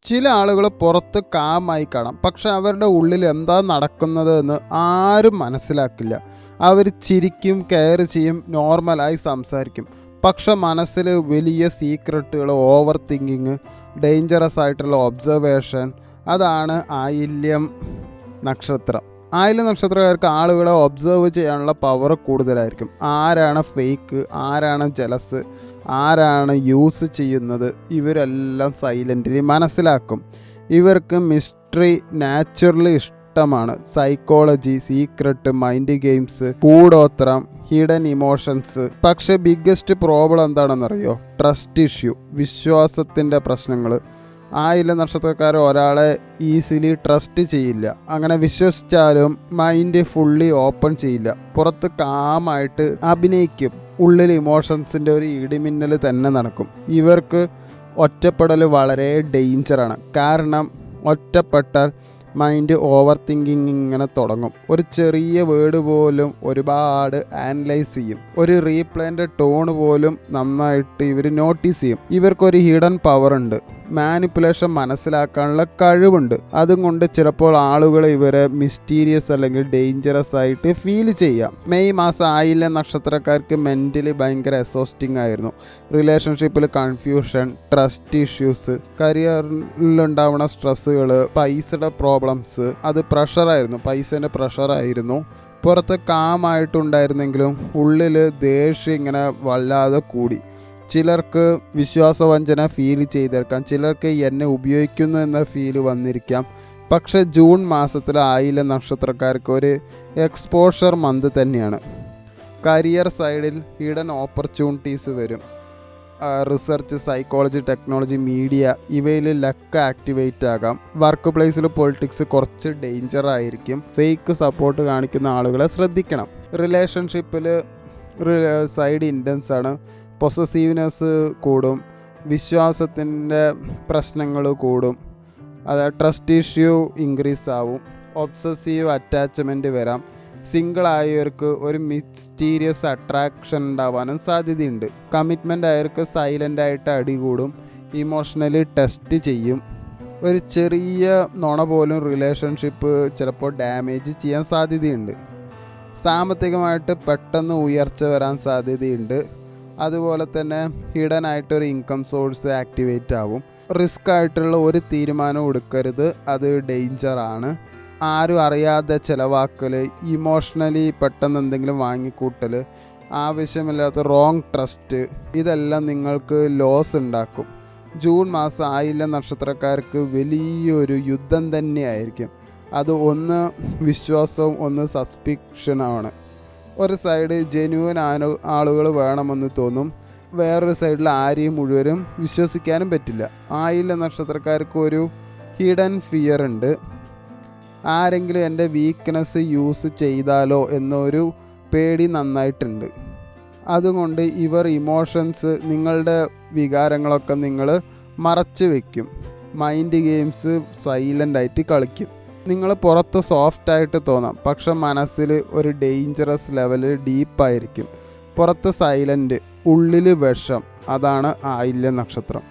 ചില ആളുകൾ പുറത്ത് കാമായി കാണാം, പക്ഷെ അവരുടെ ഉള്ളിൽ എന്താ നടക്കുന്നത് എന്ന് ആരും മനസ്സിലാക്കില്ല. അവർ ചിരിക്കും, കെയർ ചെയ്യും, നോർമലായി സംസാരിക്കും, പക്ഷെ മനസ്സിൽ വലിയ സീക്രട്ടുകൾ, ഓവർ തിങ്കിങ്, ഡേഞ്ചറസ് ആയിട്ടുള്ള ഒബ്സർവേഷൻ. അതാണ് ആയില്യം നക്ഷത്രം. ആയില്യം നക്ഷത്രക്കാർക്ക് ആളുകളെ ഒബ്സർവ് ചെയ്യാനുള്ള പവർ കൂടുതലായിരിക്കും. ആരാണ് ഫേക്ക്, ആരാണ് ജലസ്, ആരാണ് യൂസ് ചെയ്യുന്നത്, ഇവരെല്ലാം സൈലൻ്റ്ലി മനസ്സിലാക്കും. ഇവർക്ക് മിസ്റ്ററി നാച്ചുറലി ഇഷ്ടമാണ്. സൈക്കോളജി, സീക്രട്ട്, മൈൻഡ് ഗെയിംസ്, കൂടോത്രം, ഹിഡൻ ഇമോഷൻസ്. പക്ഷെ ബിഗ്ഗസ്റ്റ് പ്രോബ്ലം എന്താണെന്നറിയോ? ട്രസ്റ്റ് ഇഷ്യൂ, വിശ്വാസത്തിൻ്റെ പ്രശ്നങ്ങൾ. ആയില്യം നക്ഷത്രക്കാർ ഒരാളെ ഈസിലി ട്രസ്റ്റ് ചെയ്യില്ല. അങ്ങനെ വിശ്വസിച്ചാലും മൈൻഡ് ഫുള്ളി ഓപ്പൺ ചെയ്യില്ല. പുറത്ത് കാമായിട്ട് അഭിനയിക്കും, ഉള്ളിൽ ഇമോഷൻസിൻ്റെ ഒരു ഇടിമിന്നൽ തന്നെ നടക്കും. ഇവർക്ക് ഒറ്റപ്പെടൽ വളരെ ഡേഞ്ചറാണ്. കാരണം ഒറ്റപ്പെട്ടാൽ മൈൻഡ് ഓവർ തിങ്കിങ് ഇങ്ങനെ തുടങ്ങും. ഒരു ചെറിയ വേർഡ് പോലും ഒരുപാട് ആനലൈസ് ചെയ്യും. ഒരു റീപ്ലേൻ്റെ ടോൺ പോലും നന്നായിട്ട് ഇവർ നോട്ടീസ് ചെയ്യും. ഇവർക്കൊരു ഹിഡൻ പവർ ഉണ്ട്, മാനിപ്പുലേഷൻ മനസ്സിലാക്കാനുള്ള കഴിവുണ്ട്. അതുകൊണ്ട് ചിലപ്പോൾ ആളുകൾ ഇവരെ മിസ്റ്റീരിയസ് അല്ലെങ്കിൽ ഡേഞ്ചറസ് ആയിട്ട് ഫീൽ ചെയ്യാം. മെയ് മാസം ആയില്യം നക്ഷത്രക്കാർക്ക് മെൻ്റലി ഭയങ്കര എക്സോസ്റ്റിംഗ് ആയിരുന്നു. റിലേഷൻഷിപ്പിൽ കൺഫ്യൂഷൻ, ട്രസ്റ്റ് ഇഷ്യൂസ്, കരിയറിലുണ്ടാവുന്ന സ്ട്രെസ്സുകൾ, പൈസയുടെ പ്രോബ്ലംസ്. അത് പ്രഷറായിരുന്നു, പൈസേൻ്റെ പ്രഷറായിരുന്നു. പുറത്ത് കാമായിട്ടുണ്ടായിരുന്നെങ്കിലും ഉള്ളിൽ ദേഷ്യം ഇങ്ങനെ വല്ലാതെ കൂടി. ചിലർക്ക് വിശ്വാസവഞ്ചന ഫീൽ ചെയ്തേക്കാം, ചിലർക്ക് എന്നെ ഉപയോഗിക്കുന്നു എന്ന ഫീല് വന്നിരിക്കാം. പക്ഷേ ജൂൺ മാസത്തിൽ ആയില്യം നക്ഷത്രക്കാർക്ക് ഒരു എക്സ്പോഷർ മന്ത് തന്നെയാണ്. കരിയർ സൈഡിൽ ഹിഡൻ ഓപ്പർച്യൂണിറ്റീസ് വരും. റിസർച്ച്, സൈക്കോളജി, ടെക്നോളജി, മീഡിയ, ഇവയിൽ ലക്ക് ആക്ടിവേറ്റ് ആകാം. വർക്ക് പ്ലേസിൽ പൊളിറ്റിക്സ് കുറച്ച് ഡേഞ്ചർ ആയിരിക്കും. ഫേക്ക് സപ്പോർട്ട് കാണിക്കുന്ന ആളുകളെ ശ്രദ്ധിക്കണം. റിലേഷൻഷിപ്പിൽ സൈഡ് ഇൻറ്റൻസ് ആണ്. പൊസസീവ്നെസ് കൂടും, വിശ്വാസത്തിൻ്റെ പ്രശ്നങ്ങൾ കൂടും, അതായത് ട്രസ്റ്റ് ഇഷ്യൂ ഇൻക്രീസ് ആവും, ഒബ്സസീവ് അറ്റാച്ച്മെൻറ്റ് വരാം. സിംഗിളായവർക്ക് ഒരു മിസ്റ്റീരിയസ് അട്രാക്ഷൻ ഉണ്ടാവാനും സാധ്യതയുണ്ട്. കമ്മിറ്റ്മെൻ്റ് ആയവർക്ക് സൈലൻ്റായിട്ട് അടികൂടും, ഇമോഷണലി ടെസ്റ്റ് ചെയ്യും. ഒരു ചെറിയ നുണ പോലും റിലേഷൻഷിപ്പ് ചിലപ്പോൾ ഡാമേജ് ചെയ്യാൻ സാധ്യതയുണ്ട്. സാമ്പത്തികമായിട്ട് പെട്ടെന്ന് ഉയർച്ച വരാൻ സാധ്യതയുണ്ട്. അതുപോലെ തന്നെ ഹിഡൻ ആയിട്ടൊരു ഇൻകം സോഴ്സ് ആക്ടിവേറ്റ് ആവും. റിസ്ക് ആയിട്ടുള്ള ഒരു തീരുമാനം എടുക്കരുത്, അത് ഡേഞ്ചറാണ്. ആരും അറിയാതെ ചിലവാക്കൽ, ഇമോഷണലി പെട്ടെന്ന് എന്തെങ്കിലും വാങ്ങിക്കൂട്ടൽ, ആവശ്യമില്ലാത്ത റോങ് ട്രസ്റ്റ്, ഇതെല്ലാം നിങ്ങൾക്ക് ലോസ് ഉണ്ടാക്കും. ജൂൺ മാസം ആയില്യം നക്ഷത്രക്കാർക്ക് വലിയൊരു യുദ്ധം തന്നെയായിരിക്കും. അത് ഒന്ന് വിശ്വാസവും ഒന്ന് സസ്പിക്ഷനാണ്. ഒരു സൈഡ് ജെന്യുവൻ ആളുകൾ വേണമെന്ന് തോന്നും, വേറൊരു സൈഡിൽ ആരെയും മുഴുവനും വിശ്വസിക്കാനും പറ്റില്ല. ആയില്യം നക്ഷത്രക്കാർക്ക് ഒരു ഹിഡൻ ഫിയർ ഉണ്ട്. ആരെങ്കിലും എൻ്റെ വീക്ക്നെസ് യൂസ് ചെയ്താലോ എന്നൊരു പേടി നന്നായിട്ടുണ്ട്. അതുകൊണ്ട് ഇവർ ഇമോഷൻസ്, നിങ്ങളുടെ വികാരങ്ങളൊക്കെ നിങ്ങൾ മറച്ചു വയ്ക്കും. മൈൻഡ് ഗെയിംസ് സൈലൻ്റായിട്ട് കളിക്കും. നിങ്ങൾ പുറത്ത് സോഫ്റ്റായിട്ട് തോന്നാം, പക്ഷെ മനസ്സിൽ ഒരു ഡേഞ്ചറസ് ലെവല് ഡീപ്പായിരിക്കും. പുറത്ത് സൈലൻ്റ്, ഉള്ളിൽ വിഷം. അതാണ് ആയില്യം നക്ഷത്രം.